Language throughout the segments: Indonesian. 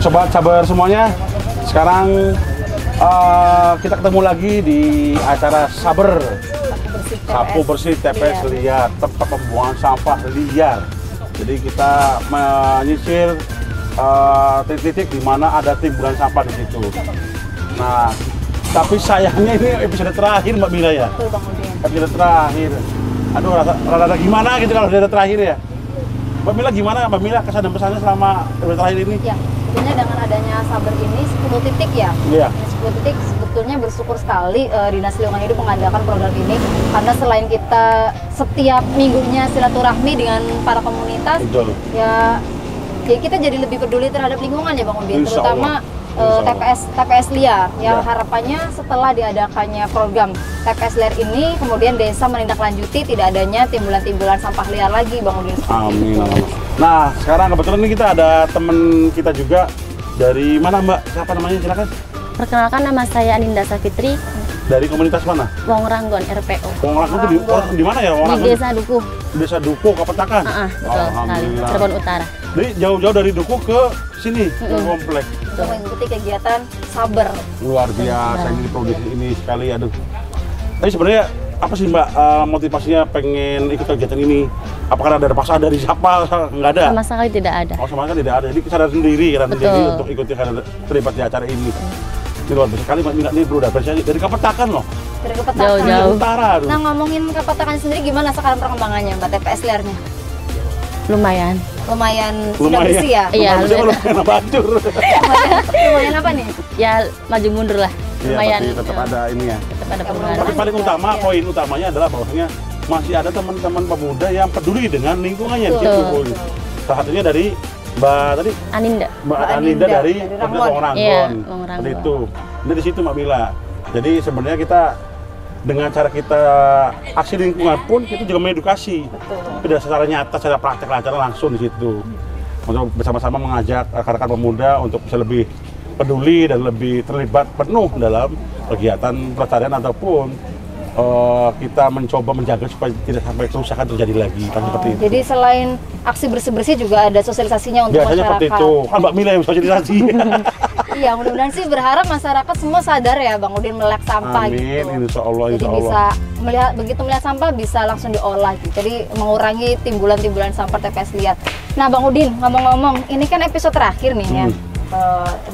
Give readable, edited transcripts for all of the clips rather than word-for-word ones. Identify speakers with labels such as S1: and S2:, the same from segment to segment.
S1: Sobat Sabar semuanya, sekarang kita ketemu lagi di acara Sabar. Sapu bersih TPS liar, tempat pembuangan sampah liar. Jadi kita menyisir titik-titik di mana ada timbunan sampah di situ. Nah, tapi sayangnya ini episode terakhir Mbak Mila ya.
S2: Betul Bang Udin.
S1: Episode terakhir. Aduh, rada gimana gitu kalau episode terakhir ya. Mbak Mila gimana? Mbak Mila kesan dan pesannya selama episode terakhir ini?
S2: Ya, tentunya dengan adanya Sabar ini 10 titik ya.
S1: Iya.
S2: 10 titik sebetulnya bersyukur sekali Dinas Lingkungan Hidup mengadakan program ini karena selain kita setiap minggunya silaturahmi dengan para komunitas,
S1: Betul.
S2: ya kita jadi lebih peduli terhadap lingkungan ya Bang Udin,
S1: Insya Allah.
S2: terutama TPS liar yang
S1: Ya.
S2: harapannya setelah diadakannya program TPS liar ini kemudian desa menindaklanjuti tidak adanya timbulan-timbulan sampah liar lagi Bang Udin.
S1: Amin, amin. Nah, sekarang kebetulan ini kita ada teman kita juga dari mana Mbak? Siapa namanya? Silakan.
S3: Perkenalkan, nama saya Aninda Safitri,
S1: Dari komunitas mana?
S3: Wong Ranggon RPO.
S1: Wong Ranggon itu di mana ya? Wong
S3: Di
S1: Ranggon?
S3: Desa Dukuh.
S1: Desa Dukuh, Kapetakan.
S3: Betul sekali,
S1: Alhamdulillah.
S3: Cirebon Utara.
S1: Jadi jauh-jauh dari Dukuh ke sini, ke komplek.
S2: Untuk mengikuti kegiatan Sabar.
S1: Luar biasa ini produksi ini sekali, aduh. Tapi sebenarnya apa sih Mbak motivasinya pengen ikut kegiatan ini? Apakah ada paksaan dari siapa? Nggak ada?
S3: Sama sekali tidak ada.
S1: Oh, sama sekali tidak ada. Jadi sadar sendiri untuk ikuti terlibat di acara ini. Ini luar biasa sekali Mbak Mila, ini bro, dari Kapetakan loh.
S2: Dari Kapetakan.
S3: Jauh-jauh.
S1: Utara. Aduh.
S2: Nah, ngomongin Kapetakan sendiri gimana sekarang perkembangannya Mbak TPS liarnya?
S3: Lumayan.
S2: Lumayan sudah bersih ya?
S3: Iya,
S1: lumayan hancur.
S2: lumayan apa nih?
S3: Ya maju mundur lah. Lumayan.
S1: Iya, tetap ada ini ya.
S3: Tetap ada
S1: Tapi
S3: pengaruh.
S1: paling utama, poin utamanya adalah bahwasanya masih ada teman-teman pemuda yang peduli dengan lingkungannya di situ.
S3: Betul.
S1: Salah satunya dari Mbak tadi,
S3: Aninda.
S1: Mbak
S2: Mbak
S1: Aninda
S2: Aninda
S1: dari
S2: dari
S1: Komunitas Wong Ranggon.
S3: Iya, Wong Ranggon.
S1: Seperti itu. Dari situ Mbak Mila. Jadi sebenarnya kita dengan cara kita aksi lingkungan pun kita juga mengedukasi. Tidak secara nyata, secara praktek acara langsung di situ. Untuk bersama-sama mengajak rekan-rekan pemuda untuk bisa lebih peduli dan lebih terlibat penuh dalam kegiatan pelestarian ataupun kita mencoba menjaga supaya tidak sampai kerusakan terjadi lagi, kan seperti itu.
S2: Jadi selain aksi bersih-bersih juga ada sosialisasinya untuk
S1: Biasanya
S2: masyarakat.
S1: seperti itu, kan Mbak Mila yang sosialisasi.
S2: Iya, mudah-mudahan sih berharap masyarakat semua sadar ya Bang Udin melek sampah
S1: Amin,
S2: gitu.
S1: insya Allah,
S2: Jadi
S1: insya Allah.
S2: bisa begitu melihat sampah bisa langsung diolah gitu. Jadi mengurangi timbulan-timbulan sampah TPS liar. Nah Bang Udin, ngomong-ngomong, ini kan episode terakhir nih ya.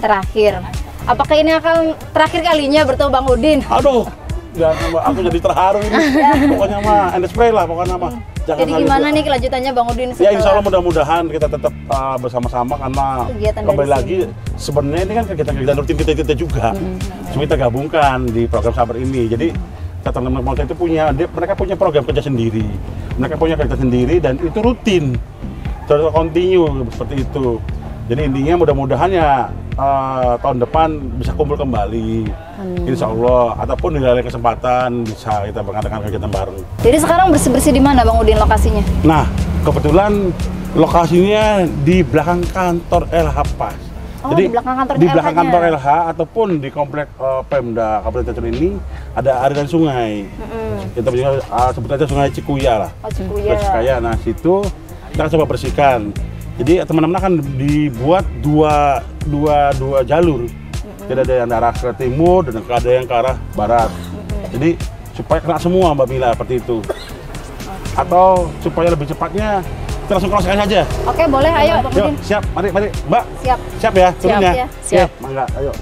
S2: Terakhir. Apakah ini akan terakhir kalinya bertemu Bang Udin?
S1: Aduh, jangan Mbak, aku jadi terharu ini. Pokoknya mah, end spray lah pokoknya mah. Jangan
S2: Jadi
S1: hal
S2: gimana
S1: itu.
S2: nih kelanjutannya Bang Udin
S1: Ya
S2: setelah
S1: insya Allah mudah-mudahan kita tetap bersama-sama karena
S2: Kegiatan
S1: kembali
S2: dari
S1: lagi sebenarnya ini kan kegiatan-kegiatan rutin kita juga. Cuma kita gabungkan di program Sabar ini. Jadi teman-teman pemuda itu mereka punya program kerja sendiri. Mereka punya kerja sendiri dan itu rutin. Terus continue seperti itu. Jadi intinya mudah-mudahan ya tahun depan bisa kumpul kembali. Insya Allah, ataupun di lain kesempatan bisa kita mengadakan kegiatan baru.
S2: Jadi sekarang bersih-bersih di mana Bang Udin lokasinya?
S1: Nah, kebetulan lokasinya di belakang kantor LH Pas.
S2: Oh, di belakang kantor
S1: di belakang
S2: LH-nya.
S1: kantor LH ataupun di komplek Pemda Kabupaten Cirebon ini ada aliran sungai. Kita punya sebutnya Sungai Cikuya lah.
S2: Oh, Cikuya.
S1: Cikuya. Nah, situ kita coba bersihkan. Jadi teman-teman akan dibuat dua jalur. Tidak ada yang arah ke timur dan ada yang ke arah barat. Jadi supaya kena semua Mbak Mila seperti itu. Atau supaya lebih cepatnya kita langsung cross-check aja.
S2: Oke, boleh, ayo Bang
S1: Yuk,
S2: Udin.
S1: siap, mari Mbak.
S2: Siap.
S1: Siap ya, turun
S3: Siap,
S1: ya.
S2: ya.
S3: Siap.
S1: Oke, mangga, ayo.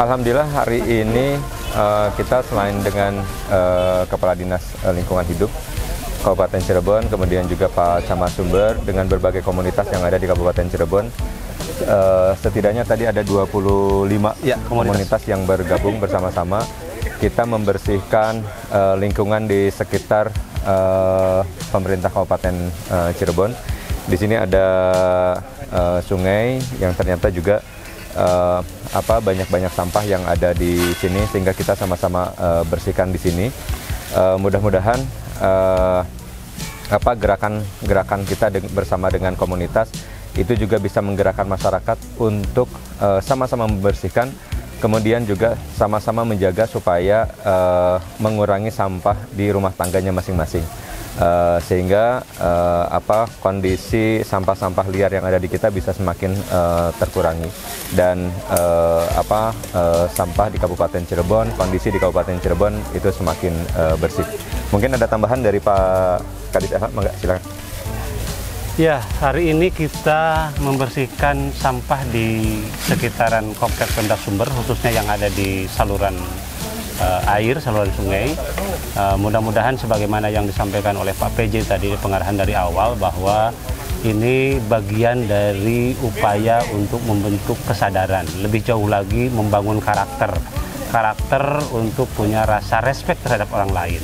S4: Alhamdulillah hari ini kita selain dengan Kepala Dinas Lingkungan Hidup Kabupaten Cirebon, kemudian juga Pak Camat Sumber dengan berbagai komunitas yang ada di Kabupaten Cirebon, setidaknya tadi ada 25 komunitas yang bergabung bersama-sama. Kita membersihkan lingkungan di sekitar pemerintah Kabupaten Cirebon. Di sini ada sungai yang ternyata juga banyak-banyak sampah yang ada di sini, sehingga kita sama-sama bersihkan di sini. Mudah-mudahan gerakan kita bersama dengan komunitas itu juga bisa menggerakkan masyarakat untuk sama-sama membersihkan, kemudian juga sama-sama menjaga supaya mengurangi sampah di rumah tangganya masing-masing. Sehingga kondisi sampah-sampah liar yang ada di kita bisa semakin terkurangi, dan sampah di Kabupaten Cirebon, kondisi di Kabupaten Cirebon itu semakin bersih. Mungkin ada tambahan dari Pak Kadis Eva, silakan.
S5: Ya, hari ini kita membersihkan sampah di sekitaran Kompleks Pemda Sumber, khususnya yang ada di saluran air, saluran sungai. Mudah-mudahan sebagaimana yang disampaikan oleh Pak PJ tadi, pengarahan dari awal, bahwa ini bagian dari upaya untuk membentuk kesadaran, lebih jauh lagi membangun karakter untuk punya rasa respek terhadap orang lain.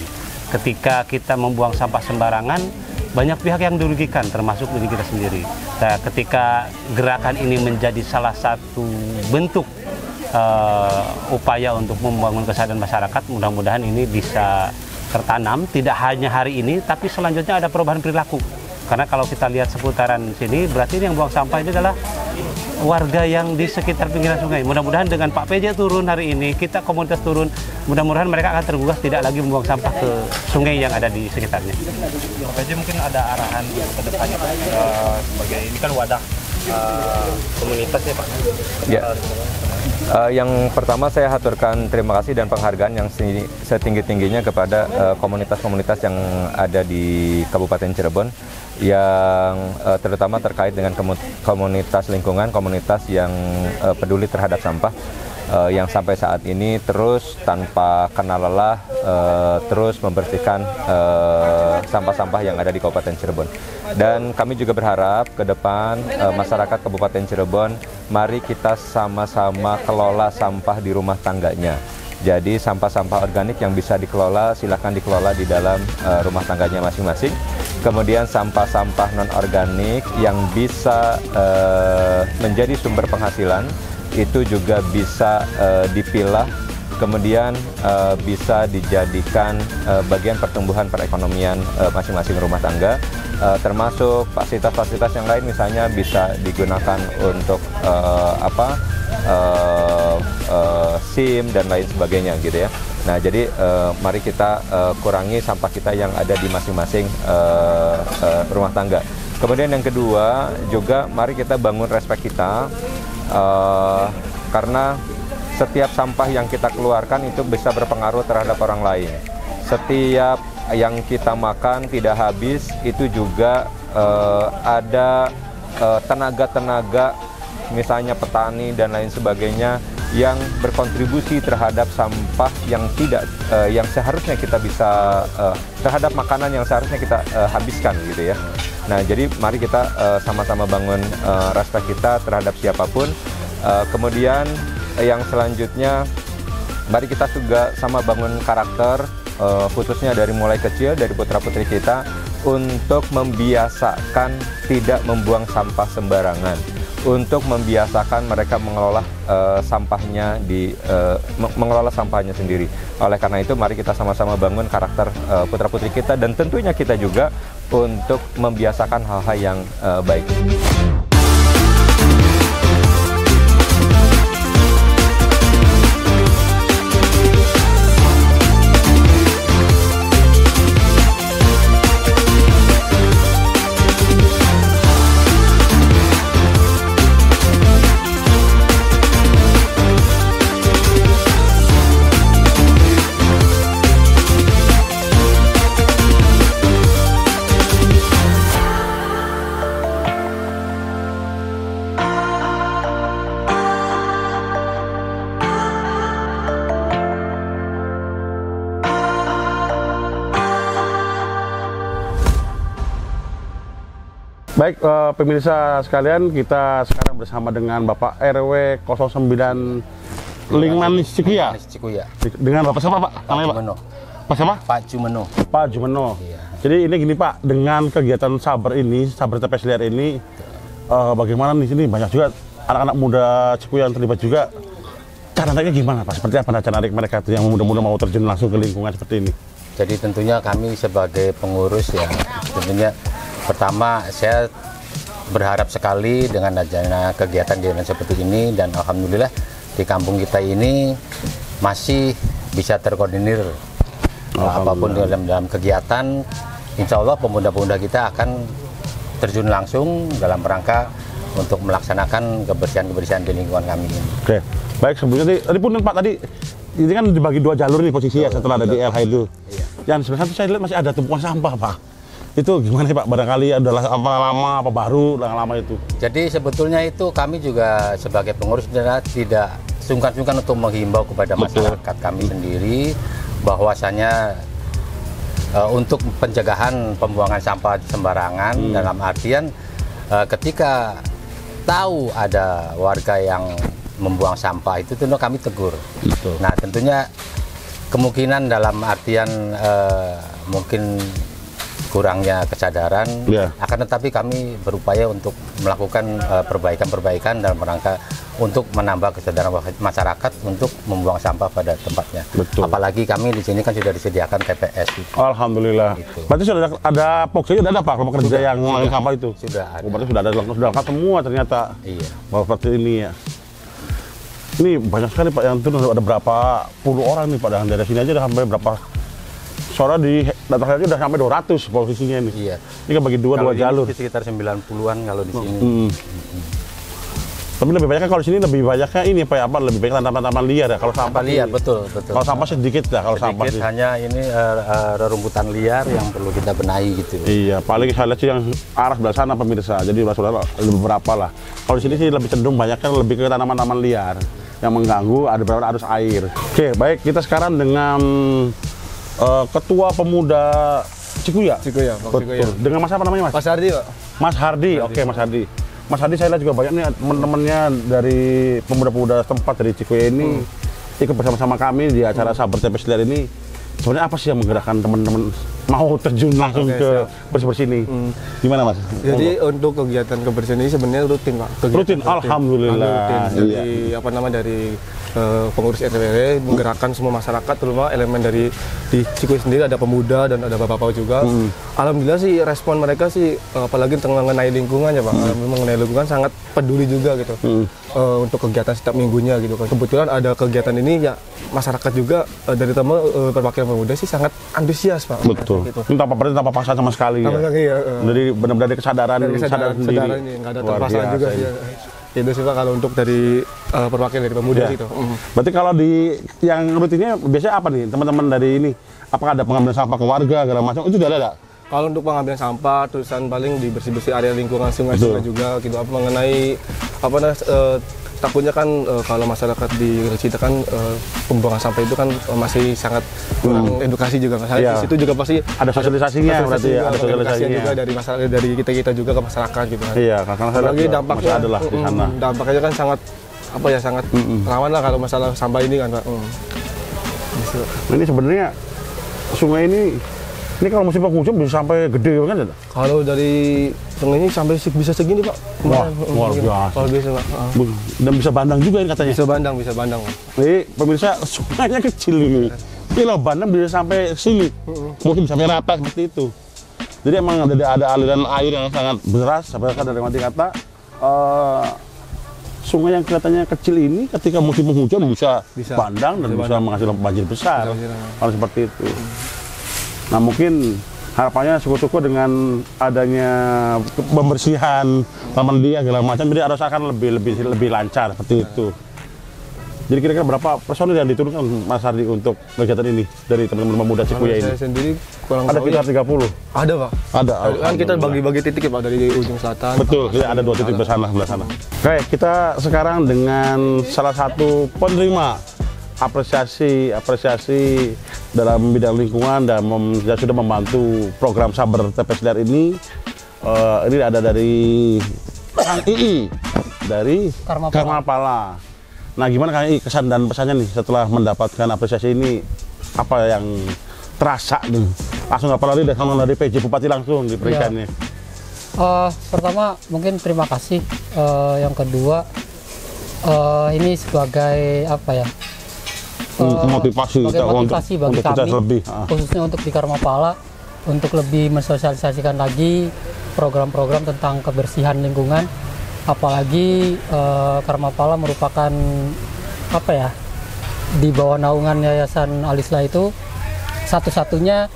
S5: Ketika kita membuang sampah sembarangan, banyak pihak yang dirugikan, termasuk diri kita sendiri. Nah, ketika gerakan ini menjadi salah satu bentuk upaya untuk membangun kesadaran masyarakat, mudah-mudahan ini bisa tertanam, tidak hanya hari ini, tapi selanjutnya ada perubahan perilaku. Karena kalau kita lihat seputaran sini, berarti yang buang sampah ini adalah warga yang di sekitar pinggiran sungai. Mudah-mudahan dengan Pak PJ turun hari ini, kita komunitas turun, mudah-mudahan mereka akan tergugah tidak lagi membuang sampah ke sungai yang ada di sekitarnya.
S6: Pak PJ mungkin ada arahan ke depannya, Pak, sebagai ini kan wadah komunitas ya, Pak?
S4: Ya. Yang pertama saya haturkan terima kasih dan penghargaan yang setinggi-tingginya kepada komunitas-komunitas yang ada di Kabupaten Cirebon, yang terutama terkait dengan komunitas lingkungan, komunitas yang peduli terhadap sampah, yang sampai saat ini terus tanpa kenal lelah terus membersihkan sampah-sampah yang ada di Kabupaten Cirebon. Dan kami juga berharap ke depan masyarakat Kabupaten Cirebon, mari kita sama-sama kelola sampah di rumah tangganya. Jadi sampah-sampah organik yang bisa dikelola, silakan dikelola di dalam rumah tangganya masing-masing. Kemudian sampah-sampah non-organik yang bisa menjadi sumber penghasilan, itu juga bisa dipilah, kemudian bisa dijadikan bagian pertumbuhan perekonomian masing-masing rumah tangga, termasuk fasilitas-fasilitas yang lain, misalnya bisa digunakan untuk SIM dan lain sebagainya gitu ya. Nah, jadi mari kita kurangi sampah kita yang ada di masing-masing rumah tangga. Kemudian yang kedua juga, mari kita bangun respek kita, karena setiap sampah yang kita keluarkan itu bisa berpengaruh terhadap orang lain. Setiap yang kita makan tidak habis, itu juga ada tenaga-tenaga, misalnya petani dan lain sebagainya, yang berkontribusi terhadap sampah yang yang seharusnya kita bisa terhadap makanan yang seharusnya kita habiskan gitu ya. Nah, jadi mari kita sama-sama bangun respek kita terhadap siapapun. Kemudian yang selanjutnya, mari kita juga sama bangun karakter, khususnya dari mulai kecil, dari putra-putri kita, untuk membiasakan tidak membuang sampah sembarangan, untuk membiasakan mereka mengelola sampahnya mengelola sampahnya sendiri. Oleh karena itu, mari kita sama-sama bangun karakter putra-putri kita, dan tentunya kita juga untuk membiasakan hal-hal yang baik.
S1: Baik, pemirsa sekalian, kita sekarang bersama dengan Bapak RW 09 Lingmanis Cikuya. Dengan Bapak siapa Pak? Namanya Pak? Pak siapa?
S7: Pak Jumeno.
S1: Pak Jumeno.
S7: Iya.
S1: Jadi ini gini Pak, dengan kegiatan sabar ini, sabar TPS Liar ini, bagaimana di sini banyak juga anak-anak muda Cikuya yang terlibat juga. Cara nariknya gimana Pak? Seperti apa cara narik mereka tuh yang muda-muda mau terjun langsung ke lingkungan seperti ini?
S7: Jadi tentunya kami sebagai pengurus ya, tentunya pertama saya berharap sekali dengan adanya kegiatan seperti ini, dan alhamdulillah di kampung kita ini masih bisa terkoordinir apapun dalam kegiatan. Insya Allah pemuda-pemuda kita akan terjun langsung dalam rangka untuk melaksanakan kebersihan di lingkungan kami ini.
S1: Oke, baik, sebelumnya tadi pun Pak, tadi ini kan dibagi 2 jalur nih posisi ya setelah ada di LH itu.
S7: Iya.
S1: Yang sebenarnya saya lihat masih ada tumpukan sampah Pak. Itu gimana Pak? Barangkali adalah apa lama, apa baru, lama itu?
S7: Jadi sebetulnya itu kami juga sebagai pengurus tidak sungkan-sungkan untuk menghimbau kepada masyarakat kami sendiri bahwasanya untuk pencegahan pembuangan sampah sembarangan, dalam artian ketika tahu ada warga yang membuang sampah itu tentu kami tegur.
S1: Betul.
S7: Nah tentunya kemungkinan dalam artian mungkin kurangnya kesadaran, akan tetapi kami berupaya untuk melakukan perbaikan-perbaikan dalam rangka untuk menambah kesadaran masyarakat untuk membuang sampah pada tempatnya.
S1: Betul.
S7: Apalagi kami di sini kan sudah disediakan TPS.
S1: Alhamdulillah.
S7: Gitu.
S1: Berarti sudah ada POKSnya sudah ada Pak, kelompok kerja yang mengambil sampah itu?
S7: Sudah ada.
S1: Berarti sudah ada, sudah lengkap semua ternyata.
S7: Iya.
S1: Bahwa seperti ini ya. Ini banyak sekali Pak yang turun, ada berapa puluh orang nih Pak, dari sini aja udah sampai berapa. Soalnya di data aja udah sampai 200 posisinya ini.
S7: Iya.
S1: Ini kan bagi dua jalur.
S7: Sekitar 90-an kalau di sini.
S1: Tapi lebih banyak kan kalau di sini lebih banyaknya ini Pak, apa lebih banyak tanaman-tanaman liar ya. Kalau sampah
S7: liar, betul.
S1: Kalau sampah sedikit lah kalau sampah sih.
S7: Hanya ini rerumputan liar yang perlu kita benahi gitu.
S1: Iya, paling saya lihat sih yang arah sebelah sana pemirsa. Jadi saudara beberapa lah. Kalau di sini sih lebih cenderung banyaknya lebih ke tanaman-tanaman liar yang mengganggu ada beberapa arus air. Oke, baik, kita sekarang dengan Ketua Pemuda Cikuya.
S8: Cikuya, Pak Cikuya.
S1: Dengan Mas apa namanya Mas?
S8: Mas Hardi Pak.
S1: Mas Hardi, oke Mas Hardi. Mas Hardi saya lihat juga banyak nih teman-temannya dari pemuda-pemuda tempat dari Cikuya ini ikut bersama-sama kami di acara Sabar TPS Liar ini. Sebenarnya apa sih yang menggerakkan teman-teman mau terjun langsung ke bersih-bersih ini? Gimana Mas?
S8: Jadi untuk kegiatan kebersihan ini sebenarnya rutin Pak.
S1: Rutin, alhamdulillah.
S8: Rutin. Dari pengurus RW menggerakkan semua masyarakat, terutama elemen dari di Cikuya sendiri ada pemuda dan ada bapak-bapak juga. Alhamdulillah sih respon mereka sih, apalagi mengenai lingkungan ya Pak, mengenai lingkungan sangat peduli juga gitu. Untuk kegiatan setiap minggunya gitu kan. Kebetulan ada kegiatan ini ya masyarakat juga dari teman perwakilan pemuda sih sangat antusias Pak.
S1: Betul.
S8: Gitu.
S1: Ini tanpa paksaan sama sekali ya. Jadi benar-benar dari kesadaran sendiri.
S8: Nggak ada terpaksaan juga sih. Itu sih Pak kalau untuk dari perwakilan dari pemuda gitu.
S1: Berarti kalau di yang rutinnya biasanya apa nih teman-teman dari ini? Apakah ada pengambilan sampah ke warga segala macam? Itu sudah ada?
S8: Kalau untuk pengambilan sampah, tulisan paling di bersih-bersih area lingkungan sungai-sungai juga gitu. Apa mengenai takutnya kan kalau masyarakat di kita kan pembuangan sampah itu kan masih sangat kurang edukasi juga. Di situ juga pasti
S1: ada sosialisasinya, berarti ya, ada sosialisasinya
S8: juga dari masyarakat, dari kita juga ke masyarakat gitu kan.
S1: Iya, karena saya
S8: lagi dampaknya
S1: adalah di sana.
S8: Dampaknya kan sangat sangat rawan lah kalau masalah sampah ini kan Pak.
S1: Nah, ini sebenarnya sungai ini kalau musim penghujan bisa sampai gede banget ya?
S8: Kalau dari sungai ini sampai bisa segini Pak.
S1: Wah, luar biasa.
S8: Luar biasa Pak.
S1: Dan bisa bandang juga ini katanya.
S8: Bisa bandang.
S1: Ini pemirsa sungainya kecil ini. Ini loh bandang bisa sampai sini. Mungkin sampai rata seperti itu. Jadi emang ada aliran air yang sangat deras. Sampai dari mati kata sungai yang kelihatannya kecil ini ketika musim penghujan bisa bandang dan bisa menghasilkan banjir besar. Kalau seperti itu. Nah mungkin harapannya syukur-syukur dengan adanya pembersihan taman liar segala macam, jadi harus akan lebih lancar seperti itu. Jadi kira-kira berapa personil yang diturunkan Mas Hardi untuk kegiatan ini dari teman-teman pemuda Cikuya ini?
S8: Saya sendiri kurang
S1: ada sekitar 30.
S8: Ada Pak.
S1: Ada.
S8: Kan kita bagi-bagi titik ya Pak dari ujung selatan.
S1: Betul, kita ada 2 titik bersama sebelah sana. Oke, kita sekarang dengan salah satu penerima apresiasi dalam bidang lingkungan dan sudah membantu program Sabar TPS Liar ini, Ini ada dari Kang Ii dari Karma Pala. Nah, gimana Kang Ii kesan dan pesannya nih setelah mendapatkan apresiasi ini? Apa yang terasa nih? Langsung apalagi dari PJ Bupati langsung diberikannya.
S9: Pertama mungkin terima kasih. Yang kedua ini sebagai apa ya?
S1: Motivasi
S9: bagi kami, khususnya untuk di Karma Pala, untuk lebih mensosialisasikan lagi program-program tentang kebersihan lingkungan. Apalagi Karma Pala merupakan apa ya, di bawah naungan Yayasan Alisla itu satu-satunya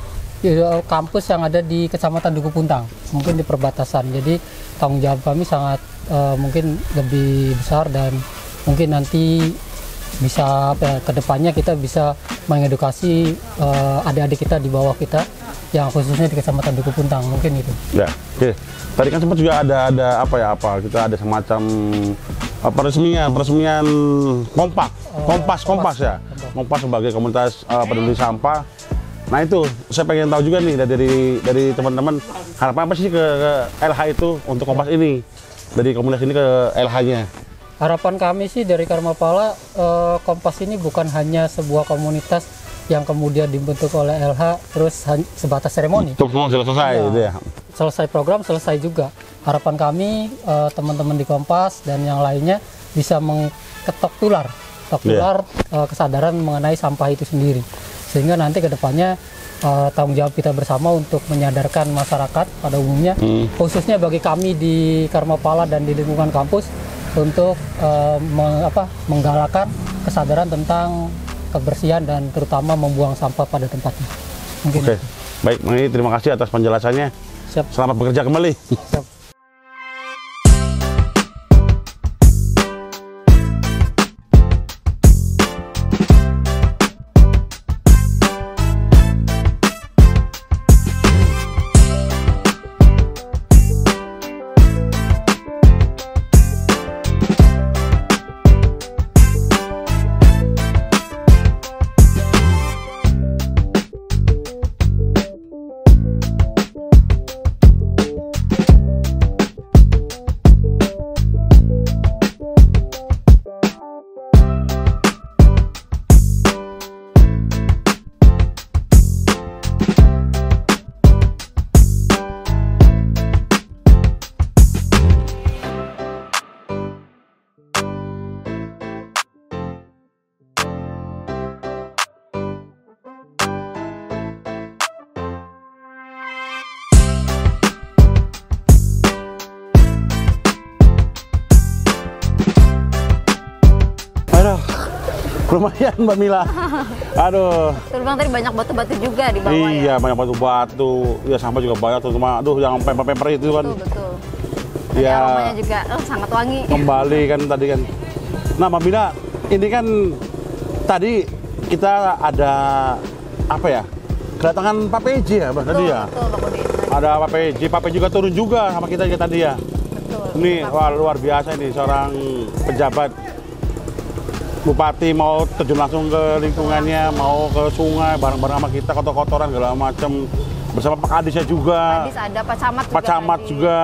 S9: kampus yang ada di Kecamatan Duku Puntang, mungkin di perbatasan. Jadi tanggung jawab kami sangat mungkin lebih besar, dan mungkin nanti bisa kedepannya kita bisa mengedukasi adik-adik kita di bawah kita yang khususnya di Kecamatan Duku Puntang, mungkin itu. Ya,
S1: oke. Tadi kan sempat juga ada kita ada semacam peresmian Kompas ya. Kompas sebagai komunitas peduli sampah. Nah, itu saya pengen tahu juga nih dari teman-teman, harapan apa sih ke LH itu untuk Kompas ini, dari komunitas ini ke LH-nya?
S9: Harapan kami sih dari Karma Pala, Kompas ini bukan hanya sebuah komunitas yang kemudian dibentuk oleh LH terus sebatas seremoni.
S1: Selesai gitu ya.
S9: Selesai program, selesai juga. Harapan kami teman-teman di Kompas dan yang lainnya bisa mengetok tular kesadaran mengenai sampah itu sendiri. Sehingga nanti ke depannya tanggung jawab kita bersama untuk menyadarkan masyarakat pada umumnya, khususnya bagi kami di Karma Pala dan di lingkungan kampus, untuk menggalakkan kesadaran tentang kebersihan dan terutama membuang sampah pada tempatnya. Mungkin.
S1: Oke, baik, terima kasih atas penjelasannya.
S9: Siap.
S1: Selamat bekerja kembali.
S9: Siap.
S1: Lumayan Mbak Mila. Aduh.
S2: Betul Bang, tadi banyak batu-batu juga di bawah.
S1: Iya, banyak batu-batu. Ya sampah juga banyak, terutama yang pemper itu kan.
S2: Betul.
S1: Ya.
S2: Aromanya juga sangat wangi.
S1: Kembali kan tadi kan. Nah, Mbak Mila, ini kan tadi kita ada apa ya? Kedatangan Pak PJ ya, Mbak tadi ya.
S2: Betul, Bang Udin.
S1: Ada Pak PJ juga turun juga sama kita tadi ya.
S2: Betul.
S1: Ini luar biasa ini, seorang pejabat Bupati mau terjun langsung ke lingkungannya, mau ke sungai bareng-bareng sama kita, kotor-kotoran segala macam, bersama Pak Kadisnya juga.
S2: Kadis ada, Pak Camat juga.
S1: Pak Camat juga.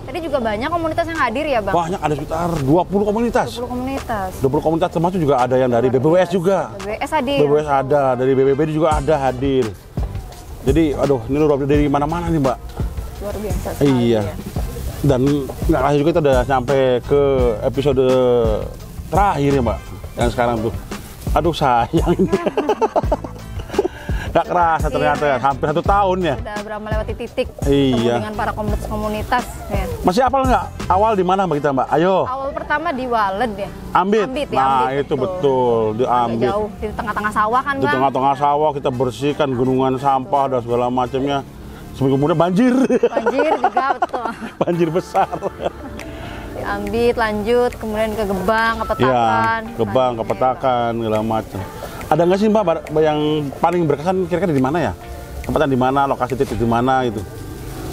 S2: Tadi juga banyak komunitas yang hadir ya Bang?
S1: Banyak, ada sekitar 20 komunitas.
S2: 20 komunitas.
S1: 20 komunitas, termasuk juga ada yang dari BBWS juga.
S2: BBWS hadir.
S1: BBWS ada, dari BBBD juga ada hadir. Jadi, aduh, ini udah dari mana-mana nih Mbak.
S2: Luar biasa sekali.
S1: Iya. Ya. Dan nggak kasih juga kita udah sampai ke episode terakhir ya Mbak. Yang sekarang tuh, aduh sayang ini. Gak kerasa ternyata ya, hampir 1 tahun ya.
S2: Udah berapa melewati titik
S1: iya.
S2: dengan para komunitas ya.
S1: Masih apal nggak? Awal di mana Mbak kita Mbak? Ayo.
S2: Awal pertama di Waled ya.
S1: Ambit
S2: ya,
S1: nah
S2: Ambit,
S1: itu betul, di Ambit.
S2: Jauh, di tengah-tengah sawah kan Bang?
S1: Di tengah-tengah sawah kita bersihkan gunungan sampah dan segala macamnya. Seminggu kemudian banjir.
S2: Banjir juga, betul.
S1: Banjir besar.
S2: Ambit, lanjut, kemudian ke Gebang, ke Petakan.
S1: Iya, Gebang, ke Petakan, segala macam. Ada nggak sih Mbak yang paling berkesan kira-kira di mana ya? Tempatnya di mana, lokasi titik di mana itu?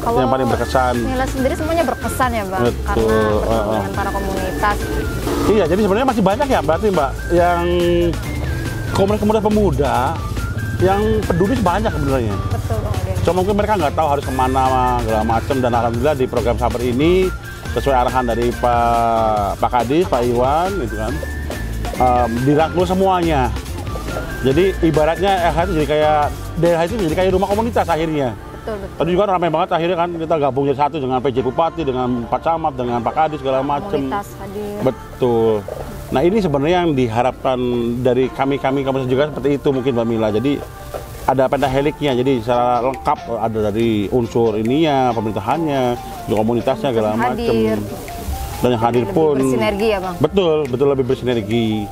S2: Kalau
S1: yang paling berkesan.
S2: Mila sendiri semuanya berkesan ya Bang,
S1: betul.
S2: Karena bertemu dengan para komunitas.
S1: Iya, jadi sebenarnya masih banyak ya berarti Mbak, yang komunitas pemuda yang peduli banyak sebenarnya.
S2: Betul Bang Udin.
S1: Cuma mungkin mereka nggak tahu harus kemana segala macam, dan alhamdulillah di program Sabar ini sesuai arahan dari Pak Kadis, Pak Iwan gitu kan, dirangkul semuanya. Jadi ibaratnya LH itu jadi kayak daerah itu jadi kayak rumah komunitas akhirnya.
S2: Betul.
S1: Tadi juga ramai banget akhirnya kan, kita gabung jadi satu dengan PJ Bupati, dengan Pak Camat, dengan Pak Kadis segala macam.
S2: Komunitas hadir.
S1: Betul. Nah ini sebenarnya yang diharapkan dari kami komunitas juga seperti itu mungkin Mbak Mila. Jadi ada pentaheliknya, jadi secara lengkap ada dari unsur ininya, pemerintahannya, komunitasnya segala macam. Dan yang hadir
S2: lebih
S1: pun
S2: bersinergi ya Bang?
S1: Betul lebih bersinergi.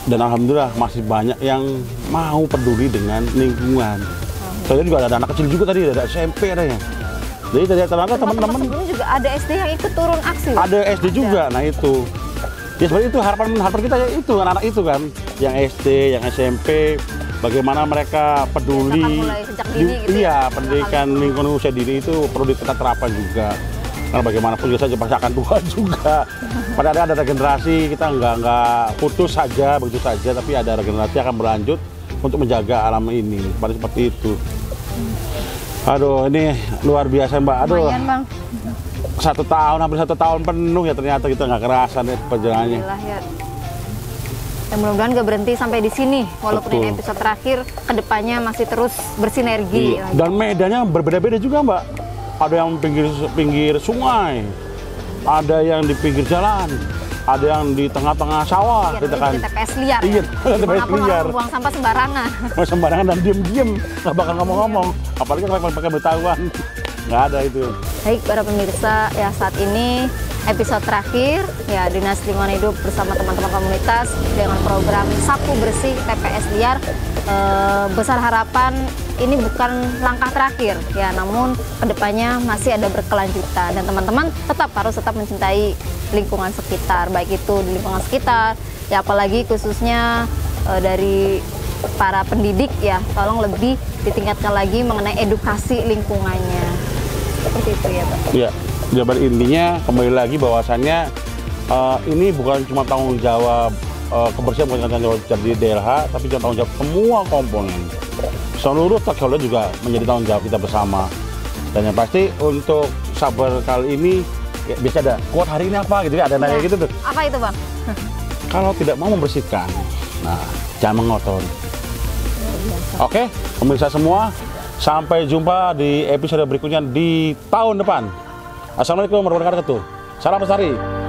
S1: Dan alhamdulillah masih banyak yang mau peduli dengan lingkungan. Soalnya juga ada anak kecil juga tadi, ada SMP adanya. Jadi ternyata teman-teman
S2: sebelumnya juga ada SD yang ikut turun aksi.
S1: Ada SD juga, nah itu. Ya sebenarnya itu harapan kita ya itu, anak-anak itu kan, yang SD, yang SMP, bagaimana mereka peduli.
S2: Mulai sejak dini gitu.
S1: Iya, pendidikan lingkungan usia dini itu perlu kita terapkan juga. Karena bagaimanapun juga saja pasti akan tua juga. Padahal ada regenerasi, kita nggak putus saja, begitu saja, tapi ada regenerasi akan berlanjut untuk menjaga alam ini. Pada seperti itu. Aduh, ini luar biasa Mbak. Aduh.
S2: Lumayan Bang.
S1: Hampir 1 tahun penuh ya ternyata kita nggak kerasa nih perjalanannya.
S2: Ya. Dan mudah-mudahan nggak berhenti sampai di sini, walaupun
S1: Betul.
S2: ini episode terakhir, kedepannya masih terus bersinergi.
S1: Iya. Dan medannya berbeda-beda juga Mbak. Ada yang pinggir sungai, ada yang di pinggir jalan, ada yang di tengah-tengah sawah,
S2: Iya,
S1: gitu kan.
S2: di TPS liar.
S1: Iya,
S2: Ya?
S1: TPS
S2: Dimanapun
S1: liar.
S2: orang buang sampah sembarangan.
S1: Sembarangan dan diem-diem, nggak bakal ngomong-ngomong. Apalagi kalau pakai bertahuan, nggak ada itu.
S2: Baik para pemirsa, ya saat ini episode terakhir ya Dinas Lingkungan Hidup bersama teman-teman komunitas dengan program Sapu Bersih TPS Liar. Besar harapan ini bukan langkah terakhir ya, namun kedepannya masih ada berkelanjutan, dan teman-teman harus tetap mencintai lingkungan sekitar, baik itu di lingkungan sekitar ya, apalagi khususnya dari para pendidik ya, tolong lebih ditingkatkan lagi mengenai edukasi lingkungannya. Seperti itu ya Pak.
S1: Iya, jawaban intinya kembali lagi bahwasannya ini bukan cuma tanggung jawab kebersihan, bukan tanggung jawab dari DLH, tapi juga tanggung jawab semua komponen. Seluruh stakeholder juga menjadi tanggung jawab kita bersama. Dan yang pasti untuk Sabar kali ini ya, biasa ada quote hari ini apa gitu ya, ada nanya gitu tuh.
S2: Apa itu Bang?
S1: Kalau tidak mau membersihkan, nah jangan mengotori. Oke, pemirsa semua, sampai jumpa di episode berikutnya di tahun depan. Assalamualaikum warahmatullahi wabarakatuh. Salam lestari.